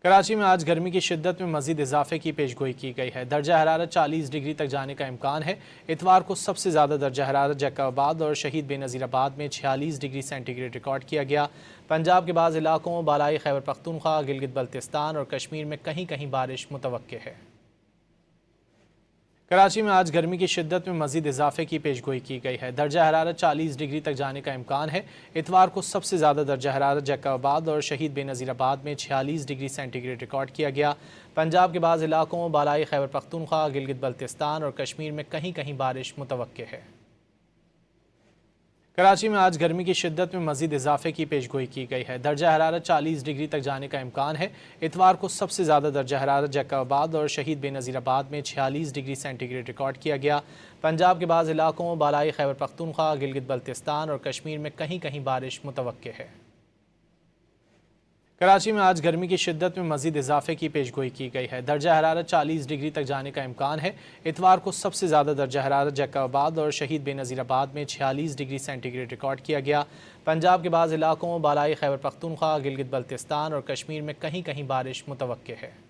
کراچی میں آج گرمی کی شدت میں مزید اضافے کی پیشگوئی کی گئی ہے۔ درجہ حرارت 40 ڈگری تک جانے کا امکان ہے۔ اتوار کو سب سے زیادہ درجہ حرارت جیکاباد اور شہید بے نظیر آباد میں 46 ڈگری سینٹی گریڈ ریکارڈ کیا گیا۔ پنجاب کے بعض علاقوں، بالائی خیبر پختونخوا، گلگت بلتستان اور کشمیر میں کہیں کہیں بارش متوقع ہے۔ کراچی میں آج گرمی کی شدت میں مزید اضافے کی پیشگوئی کی گئی ہے۔ درجہ حرارت 40 ڈگری تک جانے کا امکان ہے۔ اتوار کو سب سے زیادہ درجہ حرارت جیکاباد اور شہید بے نظیر آباد میں 46 ڈگری سینٹی گریڈ ریکارڈ کیا گیا۔ پنجاب کے بعض علاقوں، بالائی خیبر پختونخوا، گلگت بلتستان اور کشمیر میں کہیں کہیں بارش متوقع ہے۔ کراچی میں آج گرمی کی شدت میں مزید اضافے کی پیشگوئی کی گئی ہے۔ درجہ حرارت 40 ڈگری تک جانے کا امکان ہے۔ اتوار کو سب سے زیادہ درجہ حرارت جیکاباد اور شہید بے نظیر آباد میں 46 ڈگری سینٹی گریڈ ریکارڈ کیا گیا۔ پنجاب کے بعض علاقوں، بالائی خیبر پختونخوا، گلگت بلتستان اور کشمیر میں کہیں کہیں بارش متوقع ہے۔ کراچی میں آج گرمی کی شدت میں مزید اضافے کی پیشگوئی کی گئی ہے۔ درجہ حرارت 40 ڈگری تک جانے کا امکان ہے۔ اتوار کو سب سے زیادہ درجہ حرارت جیکاباد اور شہید بے نظیر آباد میں 46 ڈگری سینٹی گریڈ ریکارڈ کیا گیا۔ پنجاب کے بعض علاقوں، بالائی خیبر پختونخوا، گلگت بلتستان اور کشمیر میں کہیں کہیں بارش متوقع ہے۔